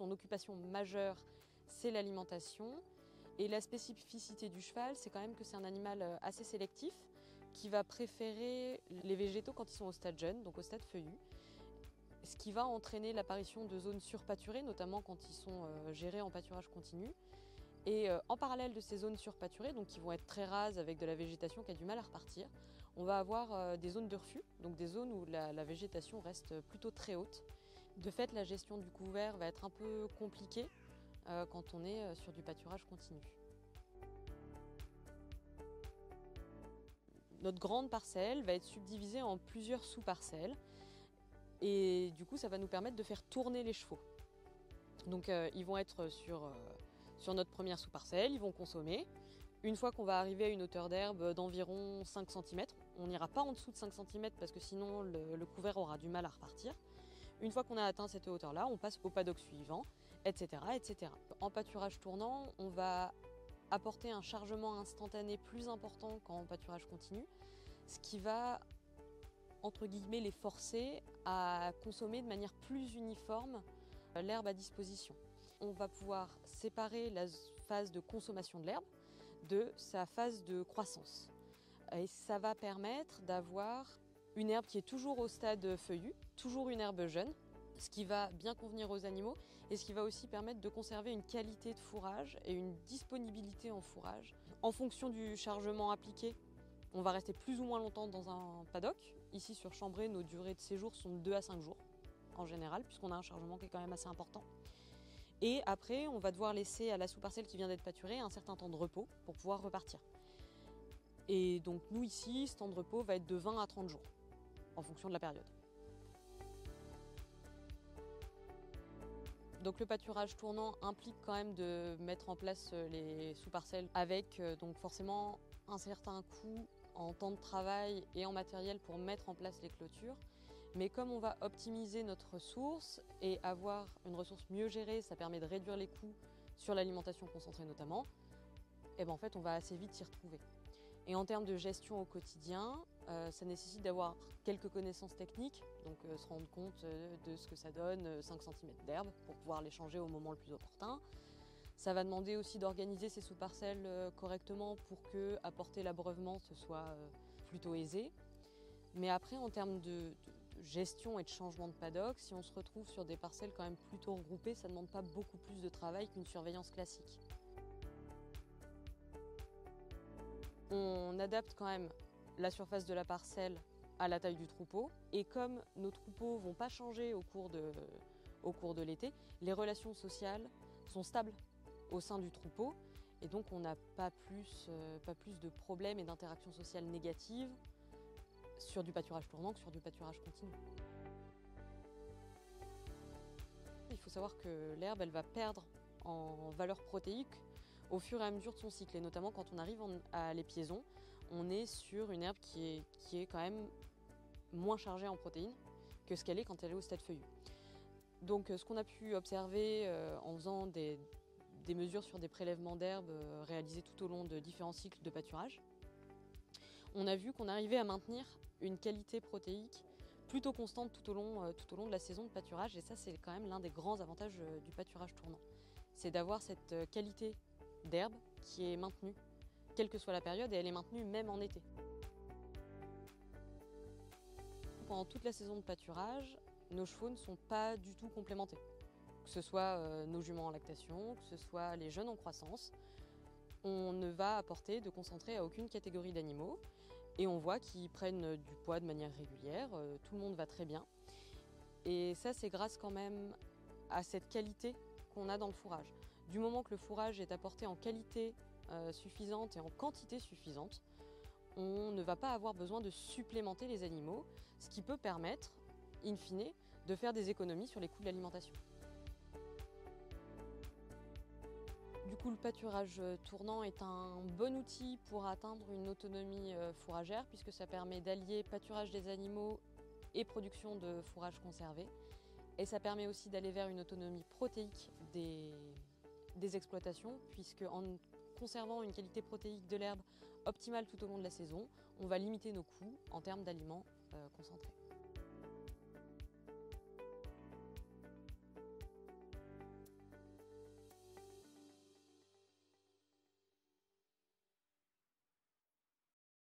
son occupation majeure, c'est l'alimentation. Et la spécificité du cheval, c'est quand même que c'est un animal assez sélectif qui va préférer les végétaux quand ils sont au stade jeune, donc au stade feuillu. Ce qui va entraîner l'apparition de zones surpâturées, notamment quand ils sont gérés en pâturage continu. Et en parallèle de ces zones surpâturées, donc qui vont être très rases avec de la végétation qui a du mal à repartir, on va avoir des zones de refus, donc des zones où la végétation reste plutôt très haute. De fait, la gestion du couvert va être un peu compliquée quand on est sur du pâturage continu. Notre grande parcelle va être subdivisée en plusieurs sous-parcelles et du coup ça va nous permettre de faire tourner les chevaux. Donc ils vont être sur notre première sous-parcelle, ils vont consommer. Une fois qu'on va arriver à une hauteur d'herbe d'environ 5 cm, on n'ira pas en dessous de 5 cm parce que sinon le couvert aura du mal à repartir. Une fois qu'on a atteint cette hauteur-là, on passe au paddock suivant, etc., etc. En pâturage tournant, on va apporter un chargement instantané plus important qu'en pâturage continu, ce qui va, entre guillemets, les forcer à consommer de manière plus uniforme l'herbe à disposition. On va pouvoir séparer la phase de consommation de l'herbe de sa phase de croissance. Et ça va permettre d'avoir une herbe qui est toujours au stade feuillu, toujours une herbe jeune, ce qui va bien convenir aux animaux et ce qui va aussi permettre de conserver une qualité de fourrage et une disponibilité en fourrage. En fonction du chargement appliqué, on va rester plus ou moins longtemps dans un paddock. Ici sur Chambray, nos durées de séjour sont de 2 à 5 jours en général, puisqu'on a un chargement qui est quand même assez important. Et après, on va devoir laisser à la sous-parcelle qui vient d'être pâturée un certain temps de repos pour pouvoir repartir. Et donc nous ici, ce temps de repos va être de 20 à 30 jours, en fonction de la période. Donc le pâturage tournant implique quand même de mettre en place les sous-parcelles avec donc forcément un certain coût en temps de travail et en matériel pour mettre en place les clôtures. Mais comme on va optimiser notre ressource et avoir une ressource mieux gérée, ça permet de réduire les coûts sur l'alimentation concentrée notamment, et ben en fait on va assez vite s'y retrouver. Et en termes de gestion au quotidien, ça nécessite d'avoir quelques connaissances techniques, donc se rendre compte de ce que ça donne 5 cm d'herbe pour pouvoir les changer au moment le plus opportun. Ça va demander aussi d'organiser ces sous-parcelles correctement pour que apporter l'abreuvement ce soit plutôt aisé. Mais après, en termes de gestion et de changement de paddock, si on se retrouve sur des parcelles quand même plutôt regroupées, ça ne demande pas beaucoup plus de travail qu'une surveillance classique. On adapte quand même la surface de la parcelle à la taille du troupeau. Et comme nos troupeaux ne vont pas changer au cours de l'été, les relations sociales sont stables au sein du troupeau. Et donc on n'a pas plus de problèmes et d'interactions sociales négatives sur du pâturage tournant que sur du pâturage continu. Il faut savoir que l'herbe, elle va perdre en valeur protéique au fur et à mesure de son cycle. Et notamment quand on arrive à l'épiaison, on est sur une herbe qui est quand même moins chargée en protéines que ce qu'elle est quand elle est au stade feuillu. Donc ce qu'on a pu observer en faisant des mesures sur des prélèvements d'herbe réalisés tout au long de différents cycles de pâturage, on a vu qu'on arrivait à maintenir une qualité protéique plutôt constante tout au long de la saison de pâturage. Et ça, c'est quand même l'un des grands avantages du pâturage tournant. C'est d'avoir cette qualité d'herbe qui est maintenue, quelle que soit la période, et elle est maintenue même en été. Pendant toute la saison de pâturage, nos chevaux ne sont pas du tout complémentés. Que ce soit nos juments en lactation, que ce soit les jeunes en croissance, on ne va apporter de concentré à aucune catégorie d'animaux. Et on voit qu'ils prennent du poids de manière régulière, tout le monde va très bien. Et ça, c'est grâce quand même à cette qualité qu'on a dans le fourrage. Du moment que le fourrage est apporté en qualité suffisante et en quantité suffisante, on ne va pas avoir besoin de supplémenter les animaux, ce qui peut permettre, in fine, de faire des économies sur les coûts de l'alimentation. Du coup, le pâturage tournant est un bon outil pour atteindre une autonomie fourragère puisque ça permet d'allier pâturage des animaux et production de fourrage conservé. Et ça permet aussi d'aller vers une autonomie protéique des exploitations puisque en conservant une qualité protéique de l'herbe optimale tout au long de la saison, on va limiter nos coûts en termes d'aliments concentrés.